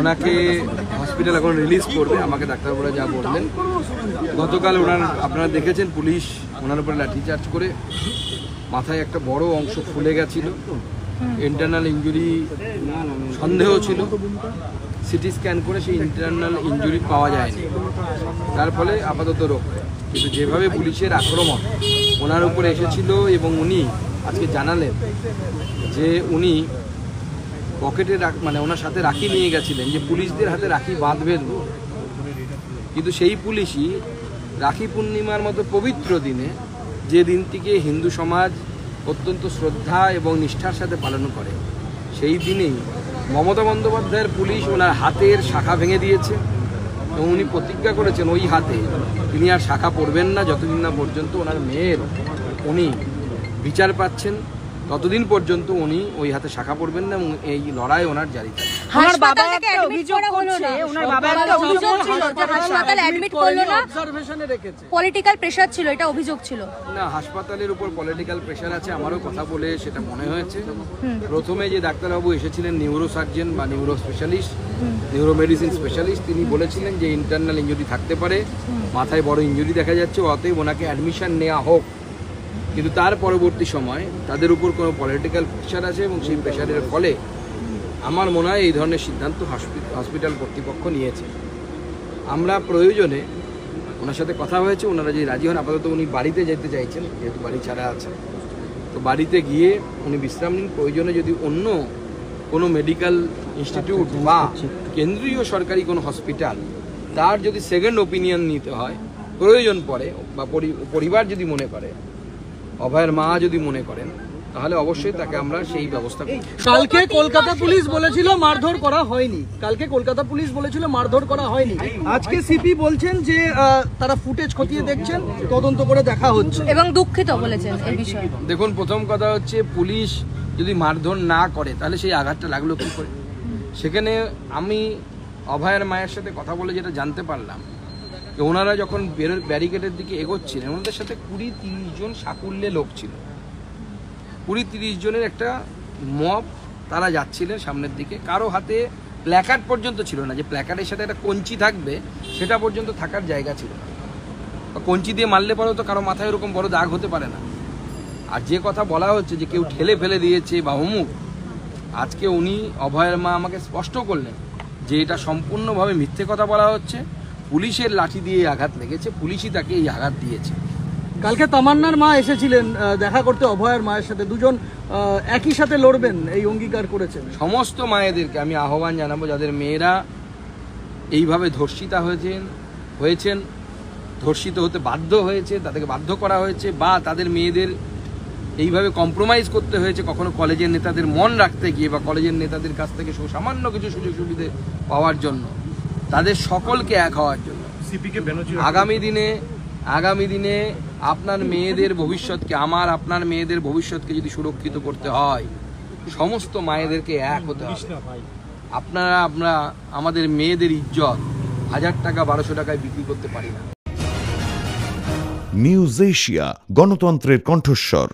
ওনাকে হসপিটাল এখন রিলিজ করবে, আমাকে ডাক্তারবাবুরা যা বললেন। গতকাল আপনারা দেখেছেন পুলিশ ওনার উপরে লাঠিচার্জ করে মাথায় একটা বড় অংশ ফুলে গেছিল, ইন্টারনাল ইনজুরি সন্দেহ ছিল। সিটি স্ক্যান করে সেই ইন্টারনাল ইনজুরি পাওয়া যায়নি, তার ফলে আপাতত রক্ষা। কিন্তু যেভাবে পুলিশের আক্রমণ ওনার উপরে এসেছিল এবং উনি আজকে জানালেন যে উনি পকেটে মানে ওনার সাথে রাখি নিয়ে গেছিলেন, যে পুলিশদের হাতে রাখি বাঁধবেন, কিন্তু সেই পুলিশই রাখি পূর্ণিমার মতো পবিত্র দিনে, যে দিনটিকে হিন্দু সমাজ অত্যন্ত শ্রদ্ধা এবং নিষ্ঠার সাথে পালন করে, সেই দিনেই মমতা বন্দ্যোপাধ্যায়ের পুলিশ ওনার হাতের শাখা ভেঙে দিয়েছে এবং উনি প্রতিজ্ঞা করেছেন ওই হাতে তিনি আর শাখা পরবেন না যতদিন না পর্যন্ত ওনার মেয়ের উনি বিচার পাচ্ছেন, ততদিন পর্যন্ত উনি ওই হাতে শাখা পরবেন না এবং এই লড়াই ওনার জারি থাকবে। ওনার বাবা একটা অভিযোগ করছে, ওনার বাবা একটা অভিযোগ ছিল যে হাসপাতালে অ্যাডমিট করলো না, অবজারভেশনে রেখেছে, পলিটিক্যাল প্রেসার ছিল, এটা অভিযোগ ছিল। না, হাসপাতালের উপর পলিটিক্যাল প্রেসার আছে আমারও কথা বলে সেটা মনে হয়েছে। প্রথমে যে ডাক্তারবাবু এসেছিলেন নিউরো সার্জন বা neuro specialist, neuro medicine specialist, তিনি বলেছিলেন যে ইন্টারনাল ইনজুরি থাকতে পারে, মাথায় বড় ইনজুরি দেখা যাচ্ছে, অতএব ওনাকে অ্যাডমিশন নেওয়া হোক। কিন্তু তার পরবর্তী সময় তাদের উপর কোনো পলিটিক্যাল প্রেশার আছে এবং সেই প্রেশারের ফলে আমার মনে হয় এই ধরনের সিদ্ধান্ত হসপিটাল কর্তৃপক্ষ নিয়েছে। আমরা প্রয়োজনে ওনার সাথে কথা হয়েছে, ওনারা যে রাজি হন, আপাতত উনি বাড়িতে যেতে চাইছেন, যেহেতু বাড়ি ছাড়া আছে, তো বাড়িতে গিয়ে উনি বিশ্রাম নিন। প্রয়োজনে যদি অন্য কোনো মেডিকেল ইনস্টিটিউট বা কেন্দ্রীয় সরকারি কোনো হসপিটাল তার যদি সেকেন্ড ওপিনিয়ন নিতে হয় প্রয়োজন পড়ে, বা পরিবার যদি মনে করে, অভয়ের মা যদি মনে করেন, তাহলে অবশ্যই তাকে আমরা সেই ব্যবস্থা করব। কালকে কলকাতা পুলিশ বলেছিল মারধর করা হয়নি, মারধর করা হয়নি। আজকে সিপি বলছেন যে তারা ফুটেজ খতিয়ে দেখছেন, তদন্ত করে দেখা হচ্ছে এবং দুঃখিত বলেছেন এই বিষয়ে। দেখুন, প্রথম কথা হচ্ছে পুলিশ যদি মারধর না করে তাহলে সেই আঘাতটা লাগলো কি করে। সেখানে আমি অভয়ের মায়ের সাথে কথা বলে যেটা জানতে পারলাম, ওনারা যখন ব্যারিকেডের দিকে এগোচ্ছিলেন, ওনাদের সাথে 20-30 জন সাকুল্যে লোক ছিল, 20-30 জনের একটা মব, তারা যাচ্ছিলেন সামনের দিকে। কারো হাতে প্ল্যাকার্ড পর্যন্ত ছিল না, যে প্ল্যাকার্ডের সাথে একটা কঞ্চি থাকবে সেটা পর্যন্ত থাকার জায়গা ছিল না। কঞ্চি দিয়ে মারলে পরেও তো কারো মাথায় এরকম বড় দাগ হতে পারে না। আর যে কথা বলা হচ্ছে যে কেউ ঠেলে ফেলে দিয়েছে বা অমুক, আজকে উনি অভয়ের মা আমাকে স্পষ্ট করলেন যে এটা সম্পূর্ণভাবে মিথ্যে কথা বলা হচ্ছে, পুলিশের লাঠি দিয়ে আঘাত লেগেছে, পুলিশই তাকে এই আঘাত দিয়েছে। কালকে তামান্নার মা এসেছিলেন দেখা করতে অভয়ের মায়ের সাথে, দুজন একই সাথে লড়বেন এই অঙ্গীকার করেছেন। সমস্ত মায়েদেরকে আমি আহ্বান জানাবো, যাদের মেয়েরা এইভাবে ধর্ষিতা হয়েছেন, ধর্ষিত হতে বাধ্য হয়েছে, তাদেরকে বাধ্য করা হয়েছে, বা তাদের মেয়েদের এইভাবে কম্প্রোমাইজ করতে হয়েছে কখনো কলেজের নেতাদের মন রাখতে গিয়ে বা কলেজের নেতাদের কাছ থেকে সামান্য কিছু সুযোগ সুবিধা পাওয়ার জন্য, তাদের সকলকে এক হওয়ার জন্য আগামী দিনে আপনার মেয়েদের ভবিষ্যৎকে, আপনার মেয়েদের ভবিষ্যৎকে যদি সুরক্ষিত করতে হয়, সমস্ত মায়েদেরকে এক হতে হবে। আমরা আমাদের মেয়েদের ইজ্জত 1000 টাকা 1200 টাকায় বিক্রি করতে পারি না। নিউজ এশিয়া, গণতন্ত্রের কণ্ঠস্বর।